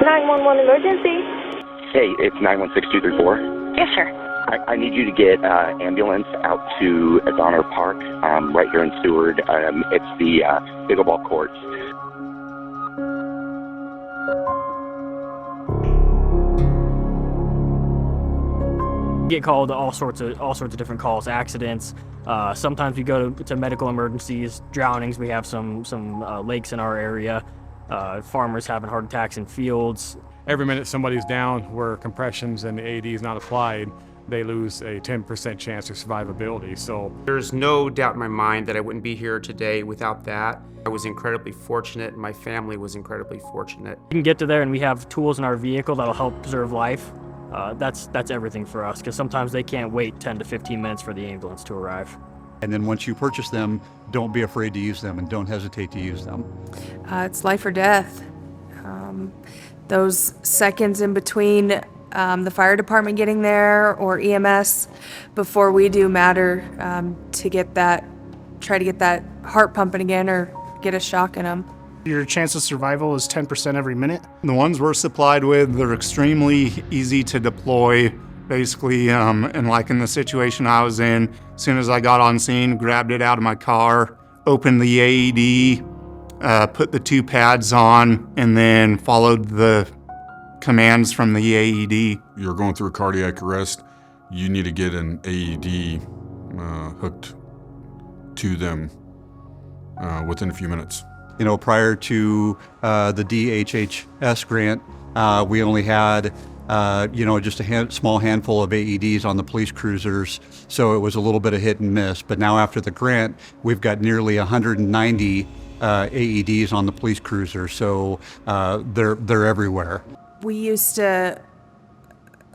911 emergency. Hey, it's 916234. Yes, sir. I need you to get ambulance out to Donner Park, right here in Seward. It's the pickleball courts. Get called to all sorts of different calls, accidents. Sometimes we go to medical emergencies, drownings. We have some lakes in our area. Farmers having heart attacks in fields. Every minute somebody's down where compressions and the AED is not applied, they lose a 10% chance of survivability. So there's no doubt in my mind that I wouldn't be here today without that. I was incredibly fortunate, and my family was incredibly fortunate. We can get to there, and we have tools in our vehicle that'll help preserve life. That's everything for us, because sometimes they can't wait 10 to 15 minutes for the ambulance to arrive. And then once you purchase them, don't be afraid to use them and don't hesitate to use them. It's life or death. Those seconds in between the fire department getting there or EMS before we do matter to try to get that heart pumping again or get a shock in them. Your chance of survival is 10% every minute. The ones we're supplied with, they're extremely easy to deploy. Basically, and like in the situation I was in, as soon as I got on scene, grabbed it out of my car, opened the AED, put the 2 pads on, and then followed the commands from the AED. You're going through a cardiac arrest, you need to get an AED hooked to them within a few minutes. You know, prior to the DHHS grant, we only had just a small handful of AEDs on the police cruisers, so it was a little bit of hit and miss. But now after the grant, we've got nearly 190 AEDs on the police cruiser, so they're everywhere. We used to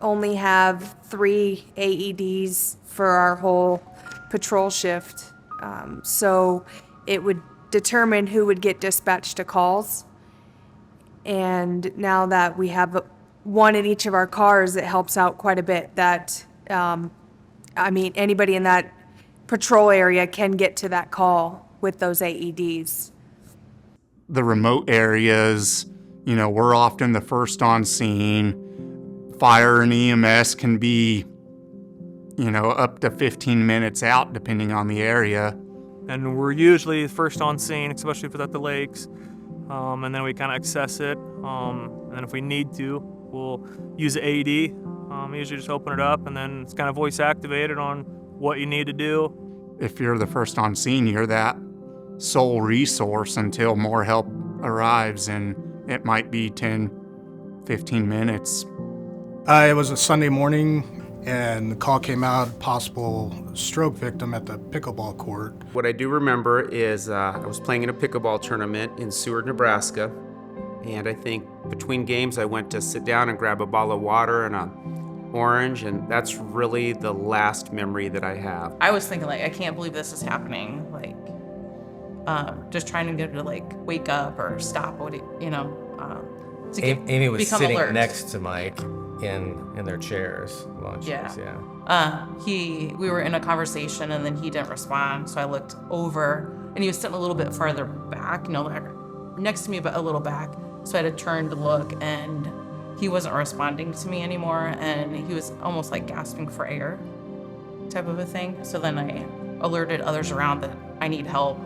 only have 3 AEDs for our whole patrol shift, so it would determine who would get dispatched to calls. And now that we have one in each of our cars, it helps out quite a bit. That anybody in that patrol area can get to that call with those AEDs. The remote areas, we're often the first on scene. Fire and EMS can be, up to 15 minutes out depending on the area. And we're usually first on scene, especially if it's at the lakes. And then we kind of access it. And if we need to, we'll use the AED. Usually just open it up, and then it's kind of voice activated on what you need to do. If you're the first on scene, you're that sole resource until more help arrives, and it might be 10, 15 minutes. It was a Sunday morning, and the call came out, possible stroke victim at the pickleball court. What I do remember is I was playing in a pickleball tournament in Seward, Nebraska, and I think between games I went to sit down and grab a bottle of water and an orange, and that's really the last memory that I have. I was thinking, I can't believe this is happening. Just trying to get her to wake up or stop, Amy was sitting alert. next to Mike in their chairs. We were in a conversation, and then he didn't respond, so I looked over, and he was sitting a little bit farther back, next to me, but a little back. So I had to turn to look, and he wasn't responding to me anymore, and he was almost gasping for air type of a thing. So then I alerted others around that I need help.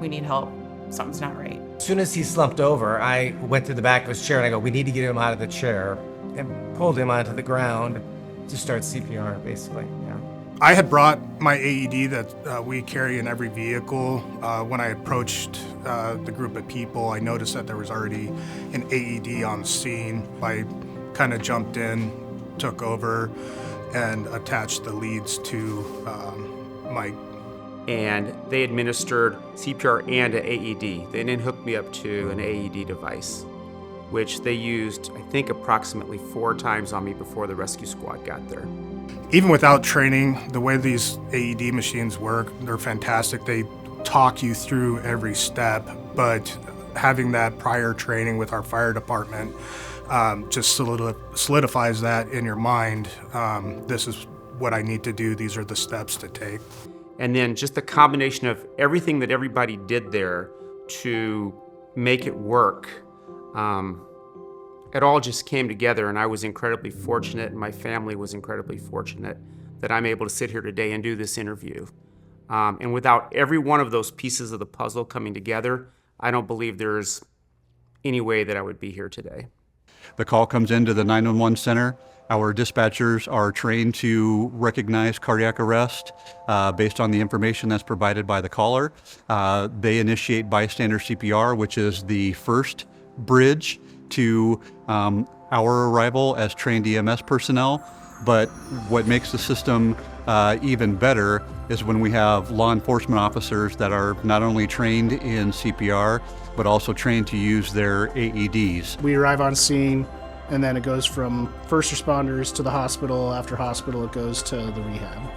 We need help. Something's not right. As soon as he slumped over, I went to the back of his chair and I go, we need to get him out of the chair, and pulled him onto the ground to start CPR, basically. Yeah. I had brought my AED that we carry in every vehicle. When I approached the group of people, I noticed that there was already an AED on scene. I kind of jumped in, took over, and attached the leads to Mike. And they administered CPR and an AED. They then hooked me up to an AED device, which they used, I think, approximately 4 times on me before the rescue squad got there. Even without training, the way these AED machines work, they're fantastic. They talk you through every step, but having that prior training with our fire department just solidifies that in your mind. This is what I need to do. These are the steps to take. And then just the combination of everything that everybody did there to make it work it all just came together, and I was incredibly fortunate, and my family was incredibly fortunate that I'm able to sit here today and do this interview. And without every one of those pieces of the puzzle coming together, I don't believe there's any way that I would be here today. The call comes into the 911 center. Our dispatchers are trained to recognize cardiac arrest based on the information that's provided by the caller. They initiate bystander CPR, which is the first bridge to our arrival as trained EMS personnel. But what makes the system even better is when we have law enforcement officers that are not only trained in CPR, but also trained to use their AEDs. We arrive on scene, and then it goes from first responders to the hospital. After hospital, it goes to the rehab.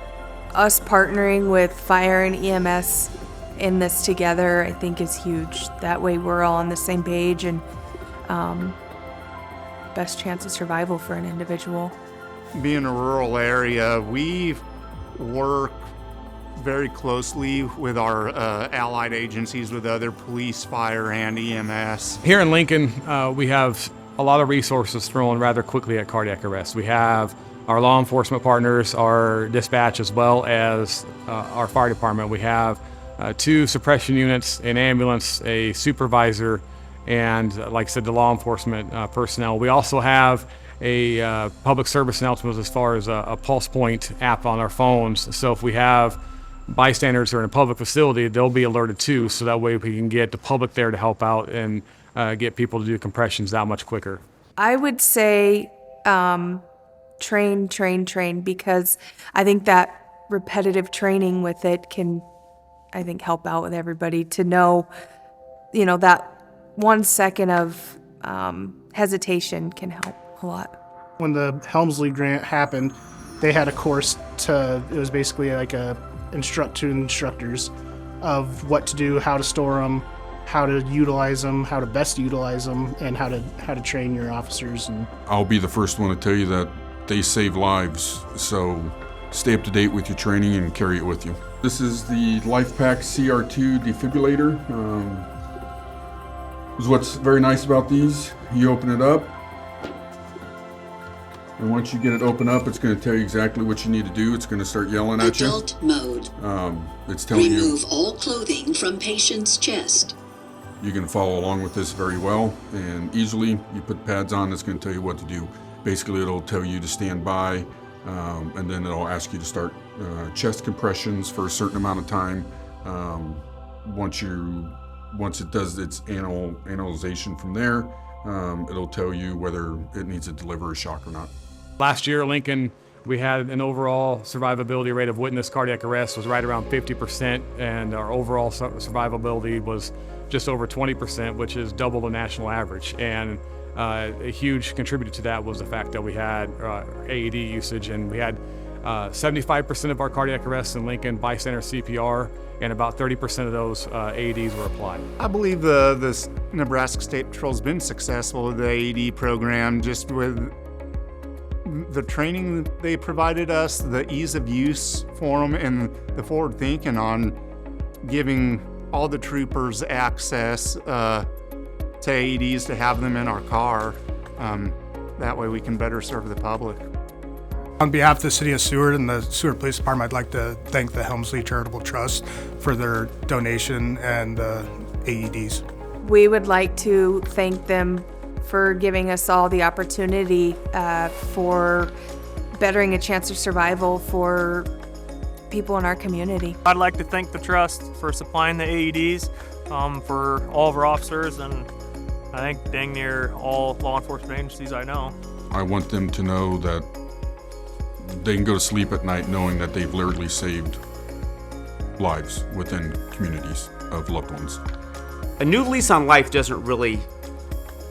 Us partnering with fire and EMS in this together, I think, is huge. That way we're all on the same page, and best chance of survival for an individual. Being a rural area, we work very closely with our allied agencies, with other police, fire, and EMS. Here in Lincoln, we have a lot of resources thrown rather quickly at cardiac arrest. We have our law enforcement partners, our dispatch, as well as our fire department. We have 2 suppression units, an ambulance, a supervisor, and like I said, the law enforcement personnel. We also have a public service announcement as far as a Pulse Point app on our phones. So if we have bystanders who are in a public facility, they'll be alerted too, so that way we can get the public there to help out and get people to do compressions that much quicker. I would say train, because I think that repetitive training with it can, I think, help out with everybody to know, that 1 second of hesitation can help a lot. When the Helmsley grant happened, they had a course it was basically like a instructors of what to do, how to store them, how to utilize them, how to best utilize them, and how to train your officers. And I'll be the first one to tell you that they save lives, so stay up to date with your training and carry it with you. This is the LifePak CR2 defibrillator. What's very nice about these, you open it up, and once you get it open up, it's going to tell you exactly what you need to do. It's going to start yelling at you. Adult mode. It's telling you. Remove all clothing from patient's chest. You can follow along with this very well and easily. You put pads on, it's going to tell you what to do. Basically, it'll tell you to stand by, and then it'll ask you to start chest compressions for a certain amount of time. Once it does its analyzation from there, it'll tell you whether it needs to deliver a shock or not. Last year at Lincoln, we had an overall survivability rate of witness cardiac arrest was right around 50%, and our overall survivability was just over 20%, which is double the national average. And a huge contributor to that was the fact that we had AED usage, and we had 75% of our cardiac arrests in Lincoln bystander CPR, and about 30% of those AEDs were applied. I believe the Nebraska State Patrol's been successful with the AED program, just with the training they provided us, the ease of use for them, and the forward thinking on giving all the troopers access to AEDs to have them in our car. That way we can better serve the public. On behalf of the City of Seward and the Seward Police Department, I'd like to thank the Helmsley Charitable Trust for their donation and AEDs. We would like to thank them for giving us all the opportunity for bettering a chance of survival for people in our community. I'd like to thank the Trust for supplying the AEDs for all of our officers, and I think dang near all law enforcement agencies I know. I want them to know that they can go to sleep at night knowing that they've literally saved lives within communities of loved ones. A new lease on life doesn't really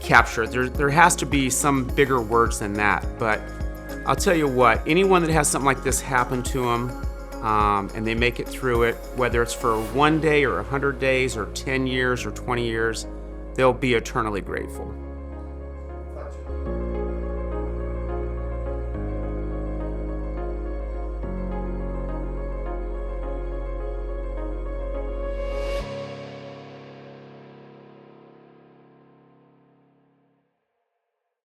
capture it. There has to be some bigger words than that, but I'll tell you what, anyone that has something like this happen to them and they make it through it, whether it's for 1 day or 100 days or 10 years or 20 years, they'll be eternally grateful.